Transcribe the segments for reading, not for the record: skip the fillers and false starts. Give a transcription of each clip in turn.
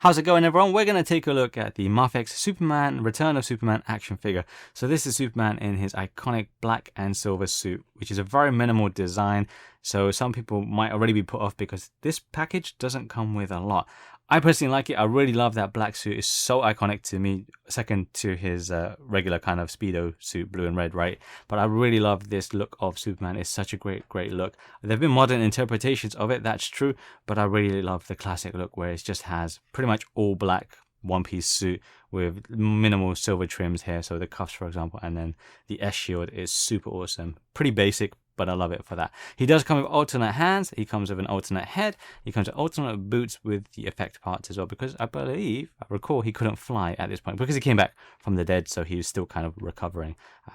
How's it going, everyone? We're going to take a look at the MAFEX Superman Return of Superman action figure. So this is Superman in his iconic black and silver suit, which is a very minimal design. So some people might already be put off because this package doesn't come with a lot. I personally like it. I really love that black suit. It's so iconic to me, second to his regular kind of Speedo suit, blue and red, right? But I really love this look of Superman. It's such a great look. There have been modern interpretations of it, that's true, but I really love the classic look where it just has pretty much all black one-piece suit with minimal silver trims here, so the cuffs, for example, and then the S shield is super awesome. Pretty basic, but I love it for that. He does come with alternate hands, he comes with an alternate head, he comes with alternate boots with the effect parts as well, because I recall he couldn't fly at this point because he came back from the dead, so he was still kind of recovering,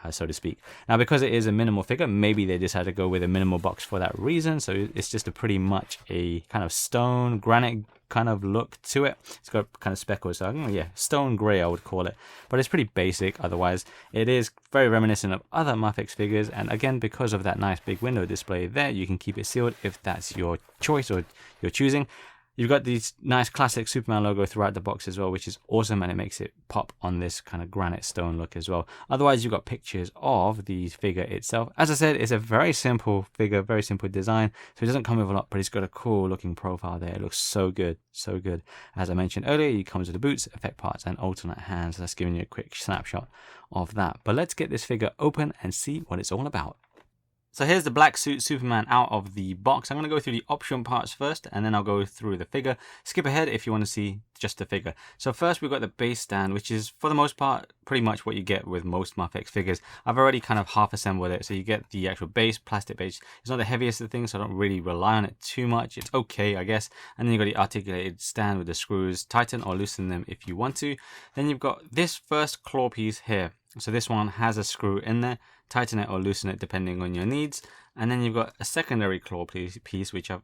so to speak. Now, because it is a minimal figure, maybe they decided to go with a minimal box for that reason, so it's just pretty much a kind of stone, granite kind of look to it. It's got kind of speckles, so yeah, stone grey I would call it, but it's pretty basic. Otherwise, it is very reminiscent of other MAFEX figures, and again, because of that nice big window display there, you can keep it sealed if that's your choice or your choosing. You've got these nice classic Superman logo throughout the box as well, which is awesome, and it makes it pop on this kind of granite stone look as well. Otherwise, you've got pictures of the figure itself. As I said, it's a very simple figure, very simple design, so it doesn't come with a lot, but it's got a cool looking profile there. It looks so good, so good. As I mentioned earlier, he comes with the boots, effect parts, and alternate hands. That's giving you a quick snapshot of that. But let's get this figure open and see what it's all about. So here's the black suit Superman out of the box. I'm going to go through the option parts first, and then I'll go through the figure. Skip ahead if you want to see just the figure. So first we've got the base stand, which is for the most part pretty much what you get with most MAFEX figures. I've already kind of half assembled it, so you get the actual base, plastic base. It's not the heaviest of things, so I don't really rely on it too much. It's okay, I guess. And then you've got the articulated stand with the screws. Tighten or loosen them if you want to. Then you've got this first claw piece here. So this one has a screw in there. Tighten it or loosen it depending on your needs. And then you've got a secondary claw piece which I've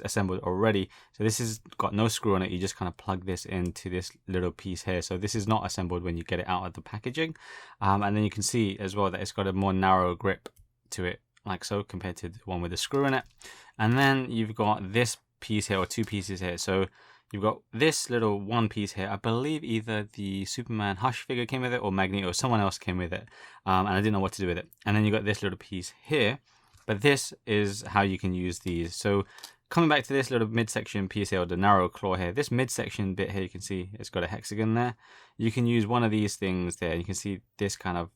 assembled already. So this has got no screw on it. You just kind of plug this into this little piece here. So this is not assembled when you get it out of the packaging. And then you can see as well that it's got a more narrow grip to it, like so, compared to the one with the screw in it. And then you've got this piece here, or two pieces here. So you've got this little one piece here. I believe either the Superman Hush figure came with it or Magneto or someone else came with it. And I didn't know what to do with it. And then you've got this little piece here. But this is how you can use these. So coming back to this little midsection piece here, or the narrow claw here, this midsection bit here, you can see it's got a hexagon there. You can use one of these things there. You can see this kind of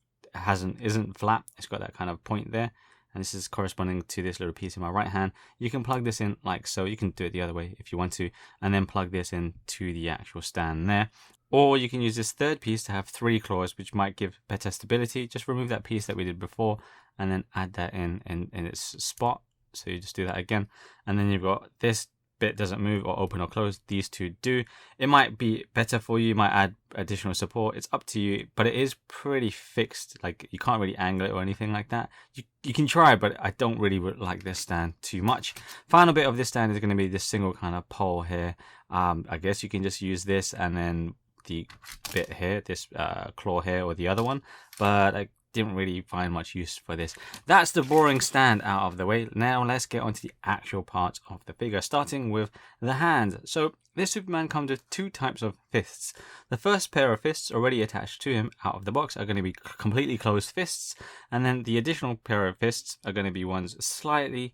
isn't flat. It's got that kind of point there. And this is corresponding to this little piece in my right hand. You can plug this in like so. You can do it the other way if you want to, and then plug this into the actual stand there. Or you can use this third piece to have three claws, which might give better stability. Just remove that piece that we did before and then add that in its spot. So you just do that again. And then you've got this bit doesn't move or open or close. These two do. It might be better for you. You might add additional support. It's up to you, but it is pretty fixed. Like, you can't really angle it or anything like that. You can try, but I don't really like this stand too much. Final bit of this stand is going to be this single kind of pole here. I guess you can just use this and then the bit here, this claw here, or the other one, but I didn't really find much use for this. That's the boring stand out of the way. Now let's get onto the actual parts of the figure, starting with the hands. So this Superman comes with two types of fists. The first pair of fists already attached to him out of the box are going to be completely closed fists, and then the additional pair of fists are going to be ones slightly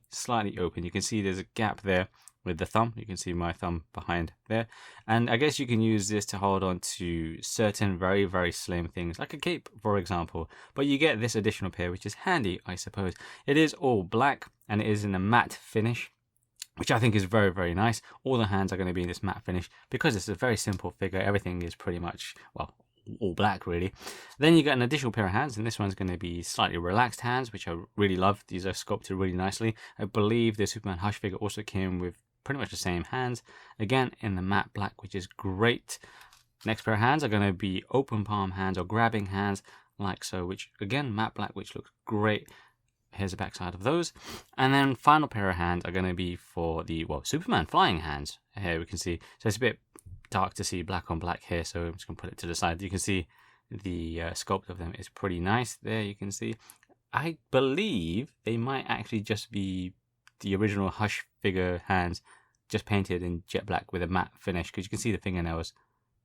open. You can see there's a gap there with the thumb. You can see my thumb behind there, and I guess you can use this to hold on to certain very slim things like a cape, for example. But you get this additional pair, which is handy, I suppose. It is all black and it is in a matte finish, which I think is very nice. All the hands are going to be in this matte finish because it's a very simple figure. Everything is pretty much, well, all black really. Then you get an additional pair of hands, and this one's going to be slightly relaxed hands, which I really love. These are sculpted really nicely. I believe the Superman Hush figure also came with pretty much the same hands, again in the matte black, which is great. Next pair of hands are going to be open palm hands or grabbing hands like so, which again matte black, which looks great. Here's the back side of those. And then final pair of hands are going to be for the, well, Superman flying hands. Here we can see, so it's a bit dark to see black on black here, so I'm just going to put it to the side. You can see the sculpt of them is pretty nice there. You can see, I believe they might actually just be the original Hush figure hands just painted in jet black with a matte finish, because you can see the fingernails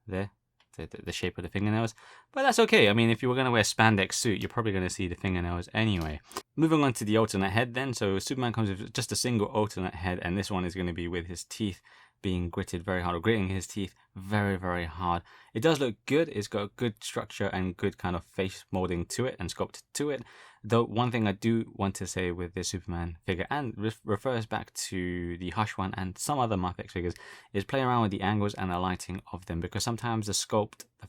there, the shape of the fingernails. But that's okay. I mean, if you were going to wear a spandex suit, you're probably going to see the fingernails anyway. Moving on to the alternate head then. So Superman comes with just a single alternate head, and this one is going to be with his teeth being gritted very hard, or gritting his teeth very, very hard. It does look good. It's got good structure and good kind of face molding to it and sculpt to it. Though one thing I do want to say with this Superman figure, and refers back to the Hush one and some other MAFEX figures, is play around with the angles and the lighting of them, because sometimes the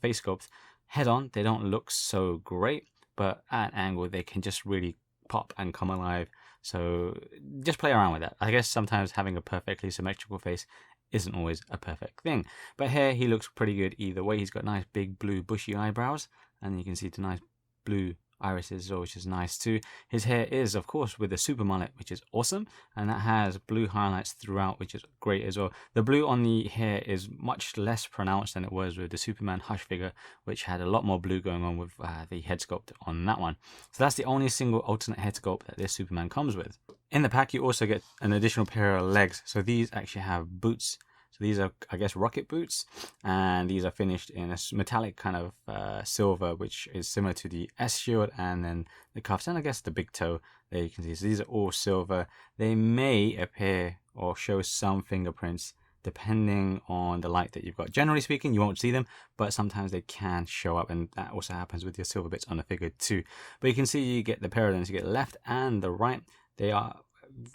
face sculpt head on, they don't look so great, but at an angle they can just really pop and come alive. So just play around with that. I guess sometimes having a perfectly symmetrical face isn't always a perfect thing. But here he looks pretty good either way. He's got nice big blue bushy eyebrows, and you can see the nice blue irises, which is nice too. His hair is, of course, with a super mullet, which is awesome, and that has blue highlights throughout, which is great as well. The blue on the hair is much less pronounced than it was with the Superman Hush figure, which had a lot more blue going on with the head sculpt on that one. So that's the only single alternate head sculpt that this Superman comes with. In the pack, you also get an additional pair of legs. So these actually have boots. So these are, I guess, rocket boots, and these are finished in a metallic kind of silver, which is similar to the S shield, and then the cuffs, and I guess the big toe there you can see. So these are all silver. They may appear or show some fingerprints depending on the light that you've got. Generally speaking, you won't see them, but sometimes they can show up, and that also happens with your silver bits on the figure too. But you can see you get the pair of them, so you get the left and the right. They are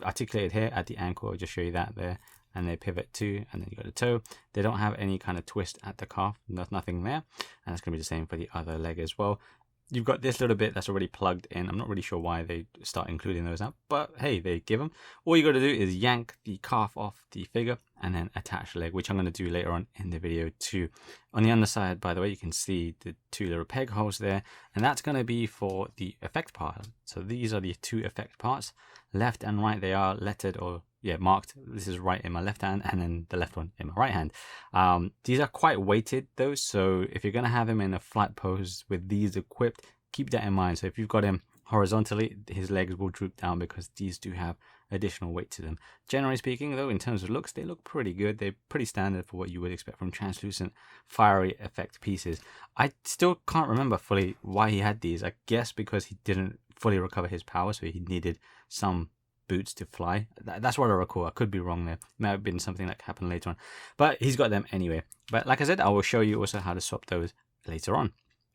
articulated here at the ankle. I'll just show you that there. And they pivot too, and then you got the toe. They don't have any kind of twist at the calf. There's nothing there, and it's going to be the same for the other leg as well. You've got this little bit that's already plugged in. I'm not really sure why they start including those now, but hey, they give them. All you got to do is yank the calf off the figure and then attach the leg, which I'm going to do later on in the video too. On the underside, by the way, you can see the two little peg holes there, and that's going to be for the effect part. So these are the two effect parts. Left and right, they are lettered, or marked. This is right in my left hand, and then the left one in my right hand. These are quite weighted though, so if you're going to have him in a flat pose with these equipped, keep that in mind. So if you've got him horizontally, his legs will droop down because these do have additional weight to them. Generally speaking though, in terms of looks, they look pretty good. They're pretty standard for what you would expect from translucent fiery effect pieces. I still can't remember fully why he had these. I guess because he didn't fully recover his power, so he needed some boots to fly. That's what I recall. I could be wrong there. It might have been something that happened later on, but he's got them anyway. But like I said, I will show you also how to swap those later on.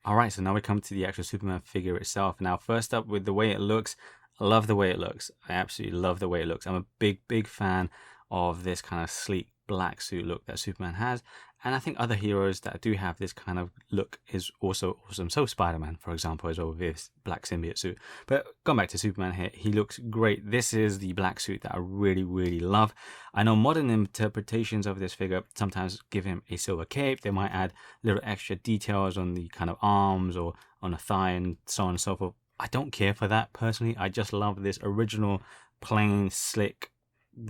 Alright, so now we come to the actual Superman figure itself. Now first up, with the way it looks, I love the way it looks. I absolutely love the way it looks. I'm a big fan of this kind of sleek black suit look that Superman has, and I think other heroes that do have this kind of look is also awesome. So Spider-Man, for example, as well, with this black symbiote suit. But going back to Superman here, he looks great. This is the black suit that I really love. I know modern interpretations of this figure sometimes give him a silver cape. They might add little extra details on the kind of arms or on a thigh and so on and so forth. I don't care for that personally. I just love this original plain slick,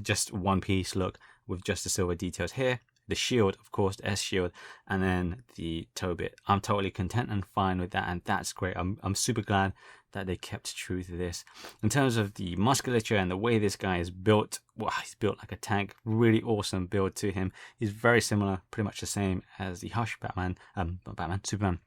just one piece look with just the silver details here. The shield, of course, the S shield, and then the toe bit. I'm totally content and fine with that, and that's great. I'm super glad that they kept true to this. In terms of the musculature and the way this guy is built, wow, he's built like a tank. Really awesome build to him. He's very similar, pretty much the same as the Hush Superman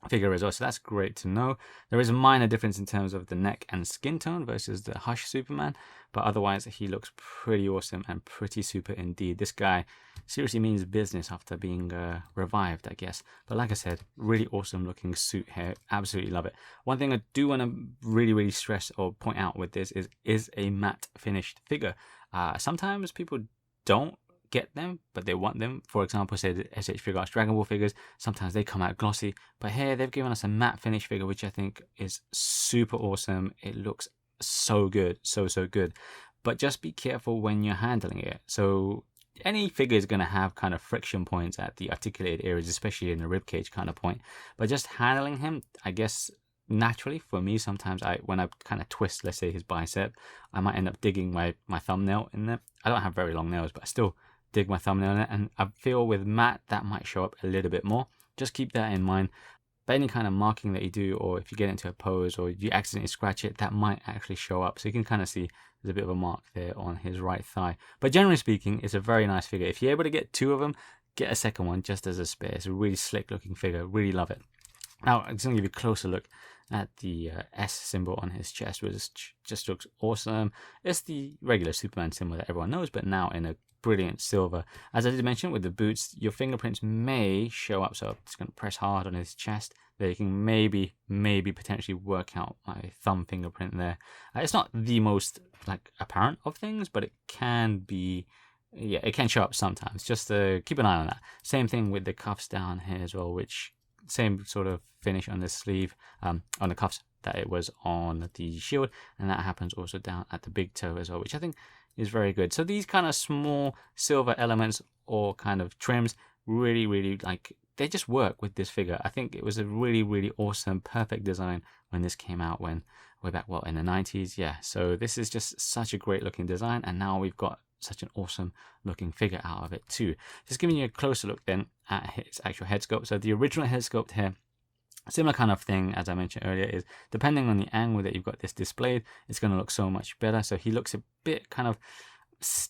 figure as well, so that's great to know. There is a minor difference in terms of the neck and skin tone versus the Hush Superman, but otherwise he looks pretty awesome and pretty super indeed. This guy seriously means business after being revived, I guess. But like I said, really awesome looking suit here. Absolutely love it. One thing I do want to really stress or point out with this is a matte finished figure. Sometimes people don't get them, but they want them. For example, say the SH Figure Arts Dragon Ball figures, sometimes they come out glossy, but here they've given us a matte finish figure, which I think is super awesome. It looks so good, so good, but just be careful when you're handling it. So any figure is going to have kind of friction points at the articulated areas, especially in the ribcage kind of point, but just handling him, I guess naturally for me, sometimes when I kind of twist, let's say his bicep, I might end up digging my thumbnail in there. I don't have very long nails, but I still dig my thumbnail in it, and I feel with matte that might show up a little bit more. Just keep that in mind. But any kind of marking that you do, or if you get into a pose or you accidentally scratch it, that might actually show up. So you can kind of see There's a bit of a mark there on his right thigh. But generally speaking, it's a very nice figure. If you're able to get 2 of them, get a second one just as a spare. It's a really slick looking figure. Really love it. Now, I'm just going to give you a closer look at the S symbol on his chest, which just looks awesome. It's the regular Superman symbol that everyone knows, but now in a brilliant silver. As I did mention with the boots, your fingerprints may show up, so I'm just going to press hard on his chest. There you can maybe potentially work out my thumb fingerprint there. It's not the most like apparent of things, but it can be, yeah, it can show up sometimes. Just keep an eye on that. Same thing with the cuffs down here as well, which same sort of finish on the sleeve, on the cuffs that it was on the shield, and that happens also down at the big toe as well, which I think is very good. So these kind of small silver elements or kind of trims really like, they just work with this figure. I think it was a really awesome, perfect design when this came out, when way back, well, in the 90s. Yeah, so this is just such a great looking design, and now we've got such an awesome looking figure out of it too. Just giving you a closer look then at his actual head sculpt. So the original head sculpt here, similar kind of thing as I mentioned earlier, is depending on the angle that you've got this displayed, it's going to look so much better. So he looks a bit kind of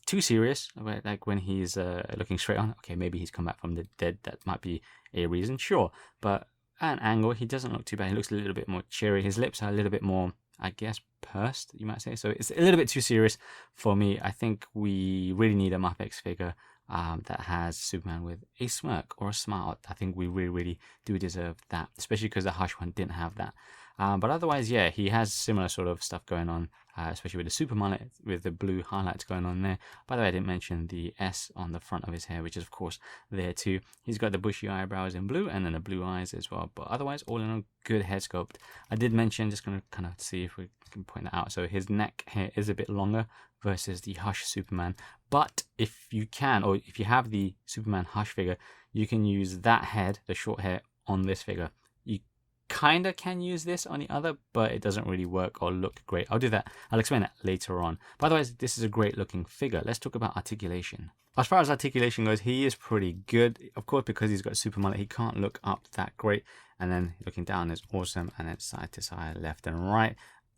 too serious, like when he's looking straight on. Okay, maybe he's come back from the dead, that might be a reason, sure, but at an angle he doesn't look too bad. He looks a little bit more cheery. His lips are a little bit more, I guess, pursed, you might say. So it's a little bit too serious for me. I think we really need a MAFEX figure that has Superman with a smirk or a smile. I think we really do deserve that, especially because the Hush one didn't have that. But otherwise, yeah, he has similar sort of stuff going on, especially with the super mullet, with the blue highlights going on there. By the way, I didn't mention the S on the front of his hair, which is of course there too. He's got the bushy eyebrows in blue and then the blue eyes as well. But otherwise, all in all, good head sculpt. I did mention, just going to kind of see if we can point that out. So his neck hair is a bit longer versus the Hush Superman. But if you can, or if you have the Superman Hush figure, you can use that head, the short hair, on this figure. You kind of can use this on the other, but it doesn't really work or look great. I'll do that. I'll explain that later on. By the way, this is a great looking figure. Let's talk about articulation. As far as articulation goes, he is pretty good. Of course, because he's got super mullet, he can't look up that great. And then looking down is awesome. And then side to side, left and right.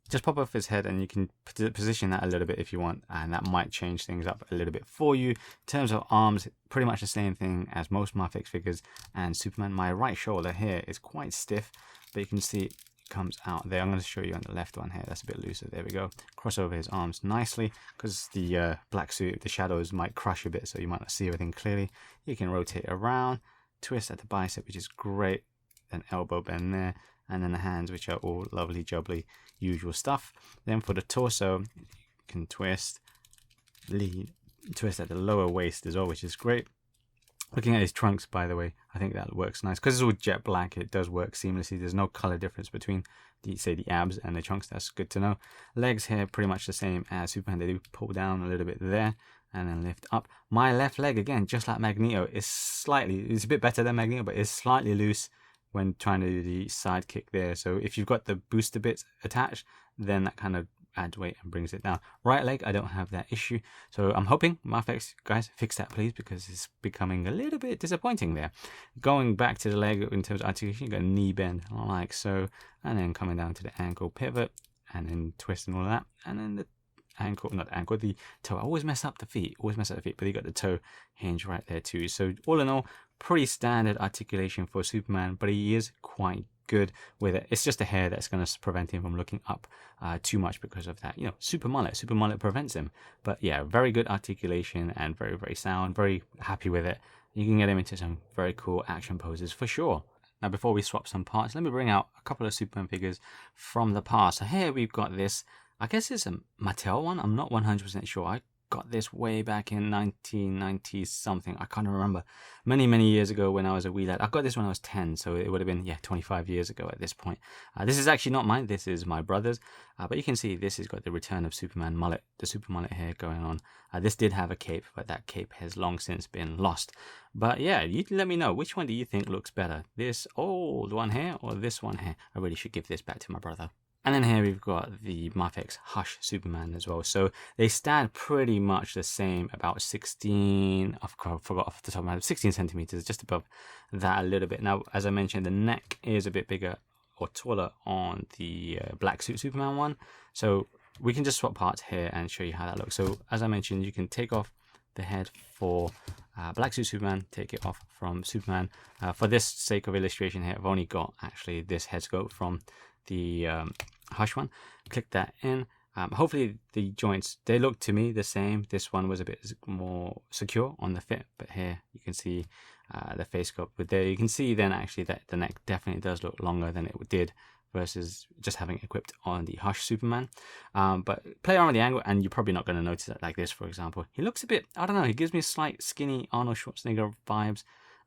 Just pop off his head and you can position that a little bit if you want, and that might change things up a little bit for you. In terms of arms, pretty much the same thing as most MAFEX figures and Superman. My right shoulder here is quite stiff, but you can see it comes out there. I'm going to show you on the left one here. That's a bit looser. There we go. Cross over his arms nicely, because the black suit, the shadows might crush a bit, so you might not see everything clearly. You can rotate around, twist at the bicep, which is great, then elbow bend there, and then the hands, which are all lovely jubbly usual stuff. Then for the torso, you can twist, lead, twist at the lower waist as well, which is great. Looking at his trunks, by the way, I think that works nice because it's all jet black. It does work seamlessly. There's no color difference between the abs and the trunks. That's good to know. Legs here pretty much the same as Superman. They do pull down a little bit there and then lift up. My left leg, again, just like Magneto, it's a bit better than Magneto, but it's slightly loose when trying to do the side kick there. So if you've got the booster bits attached, then that kind of adds weight and brings it down. Right leg, I don't have that issue. So I'm hoping MAFEX guys fix that, please, because it's becoming a little bit disappointing there. Going back to the leg in terms of articulation, you got a knee bend like so, and then coming down to the ankle pivot, and then twist and all that, and then the the toe. I always mess up the feet, but you got the toe hinge right there too. So all in all, pretty standard articulation for Superman, but he is quite good with it. It's just the hair that's going to prevent him from looking up too much because of that, super mullet prevents him. But yeah, very good articulation and very sound, very happy with it. You can get him into some very cool action poses for sure. Now, before we swap some parts, let me bring out a couple of Superman figures from the past. So here we've got this, I guess it's a Mattel one. I'm not 100% sure. I got this way back in 1990 something. I can't remember. Many years ago when I was a wee lad. I got this when I was 10, so it would have been 25 years ago at this point. This is actually not mine. This is my brother's. But you can see this has got the return of Superman mullet, the super mullet hair going on. This did have a cape, but that cape has long since been lost. But yeah, you let me know, which one do you think looks better? This old one here or this one here? I really should give this back to my brother. And then here we've got the MAFEX Hush Superman as well. So they stand pretty much the same, about 16, I forgot off the top of my head, 16 centimeters, just above that a little bit. Now, as I mentioned, the neck is a bit bigger or taller on the black suit Superman one. So we can just swap parts here and show you how that looks. So as I mentioned, you can take off the head for Black Suit Superman, take it off from Superman. For this sake of illustration here, I've only got actually this head scope from the Hush one. Click that in. Hopefully the joints, they look to me the same. This one was a bit more secure on the fit, but here you can see the face scope. But there you can see then actually that the neck definitely does look longer than it did versus just having it equipped on the Hush Superman. But play around with the angle and you're probably not going to notice it like this, for example. He looks a bit, I don't know, he gives me slight skinny Arnold Schwarzenegger vibes.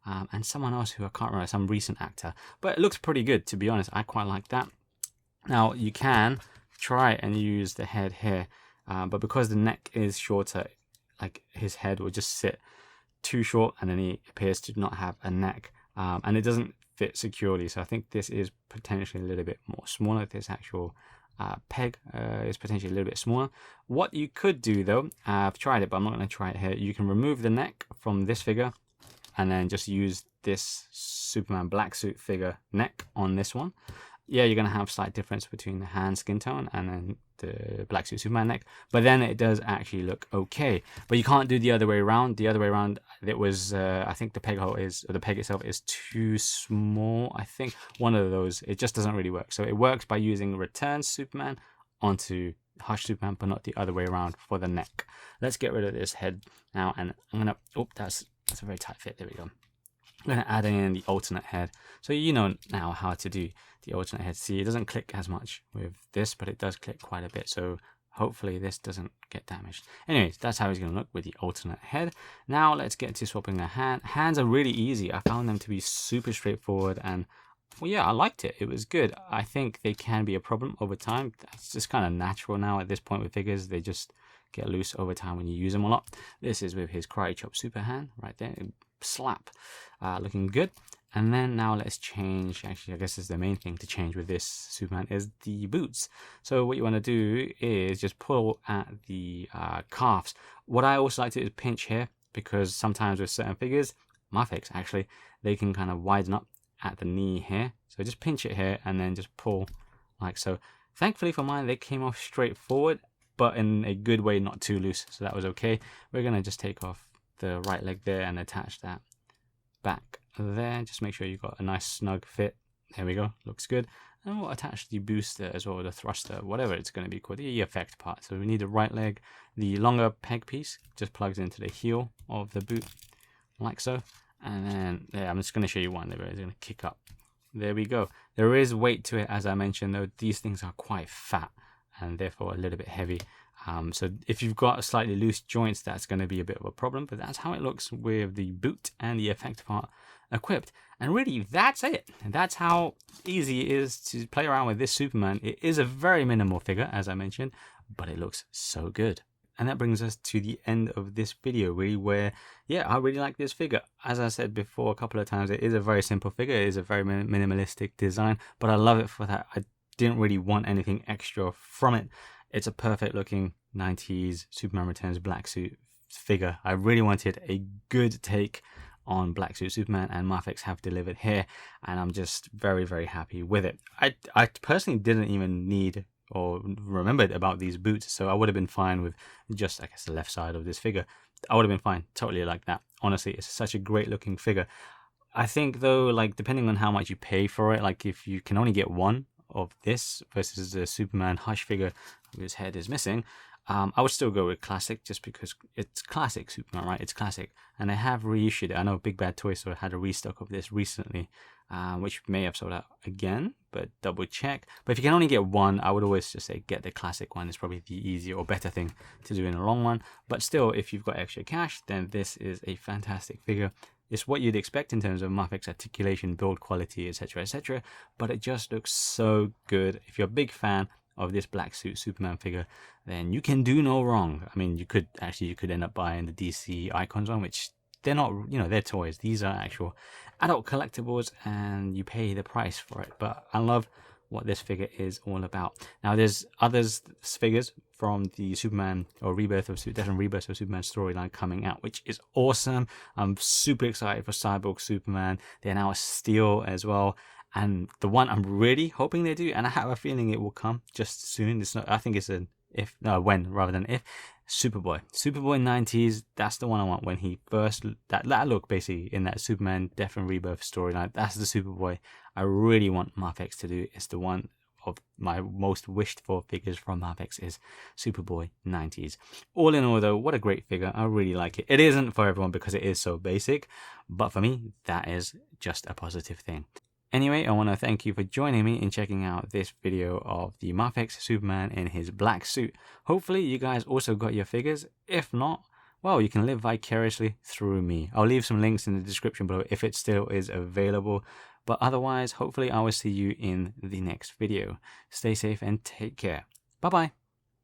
And someone else who I can't remember, some recent actor. But it looks pretty good, to be honest. I quite like that. Now, you can try and use the head here. But because the neck is shorter, like his head will just sit too short and then he appears to not have a neck. And it doesn't fit securely. So I think this is potentially a little bit more smaller. This actual peg is potentially a little bit smaller. What you could do though, I've tried it, but I'm not going to try it here. You can remove the neck from this figure and then just use this Superman black suit figure neck on this one. Yeah, you're going to have slight difference between the hand skin tone and then the black suit Superman neck, but then it does actually look okay. But you can't do the other way around. The other way around, it was I think the peg hole is, or the peg itself is too small. I think one of those, it just doesn't really work. So it works by using Return Superman onto Hush Superman, but not the other way around for the neck. Let's get rid of this head now, and I'm gonna, oh, that's a very tight fit. There we go. I'm going to add in the alternate head. So you know now how to do the alternate head. See, it doesn't click as much with this, but it does click quite a bit. So hopefully this doesn't get damaged. Anyways, that's how it's going to look with the alternate head. Now let's get to swapping a hand. Hands are really easy. I found them to be super straightforward, and well, yeah, I liked it. It was good. I think they can be a problem over time. That's just kind of natural now at this point with figures. They just get loose over time when you use them a lot. This is with his Karate Chop Super hand right there. Slap. Looking good. And then now let's change, actually I guess is the main thing to change with this Superman is the boots. So what you want to do is just pull at the calves. What I also like to do is pinch here, because sometimes with certain figures, MAFEX actually, they can kind of widen up at the knee here. So just pinch it here and then just pull like so. Thankfully for mine, they came off straight forward, but in a good way, not too loose. So that was okay. We're going to just take off the right leg there and attach that back there. Just make sure you've got a nice snug fit. There we go, looks good. And we'll attach the booster as well, the thruster, whatever it's going to be called, the effect part. So we need the right leg. The longer peg piece just plugs into the heel of the boot like so. And then yeah, I'm just going to show you one there. It's going to kick up. There we go. There is weight to it, as I mentioned, though. These things are quite fat and therefore a little bit heavy. So if you've got slightly loose joints, that's going to be a bit of a problem, but that's how it looks with the boot and the effect part equipped. And really, that's it. And that's how easy it is to play around with this Superman. It is a very minimal figure, as I mentioned, but it looks so good. And that brings us to the end of this video, really, where, yeah, I really like this figure. As I said before a couple of times, it is a very simple figure. It is a very minimalistic design, but I love it for that. I didn't really want anything extra from it. It's a perfect looking 90s Superman Returns black suit figure. I really wanted a good take on Black Suit Superman, and MAFEX have delivered here, and I'm just very, very happy with it. I personally didn't even need or remembered about these boots, so I would have been fine with just, I guess, the left side of this figure. I would have been fine, totally like that. Honestly, it's such a great looking figure. I think though, like, depending on how much you pay for it, like if you can only get one of this versus the Superman Hush figure whose head is missing, I would still go with classic, just because it's classic Superman, right? It's classic, and they have reissued it. I know Big Bad Toy Store had a restock of this recently, which may have sold out again, but double check. But if you can only get one, I would always just say get the classic one. It's probably the easier or better thing to do in the long run. But still, if you've got extra cash, then this is a fantastic figure. It's what you'd expect in terms of MAFEX articulation, build quality, etc., but it just looks so good. If you're a big fan of this black suit Superman figure, then you can do no wrong. I mean, you could end up buying the DC Icons one, which they're not, they're toys. These are actual adult collectibles, and you pay the price for it. But I love what this figure is all about. Now, there's figures from the Superman or Rebirth of Superman storyline coming out, which is awesome. I'm super excited for Cyborg Superman. They're now a Steel as well. And the one I'm really hoping they do, and I have a feeling it will come just soon. It's not. I think it's when rather than if. Superboy 90s, that's the one I want. When he first, that look basically in that Superman Death and Rebirth storyline, that's the Superboy I really want MAFEX to do. It's the one of my most wished for figures from MAFEX is Superboy 90s. All in all though, what a great figure. I really like it. It isn't for everyone because it is so basic, but for me, that is just a positive thing. Anyway, I want to thank you for joining me in checking out this video of the MAFEX Superman in his black suit. Hopefully you guys also got your figures. If not, well, you can live vicariously through me. I'll leave some links in the description below if it still is available. But otherwise, hopefully I will see you in the next video. Stay safe and take care. Bye-bye.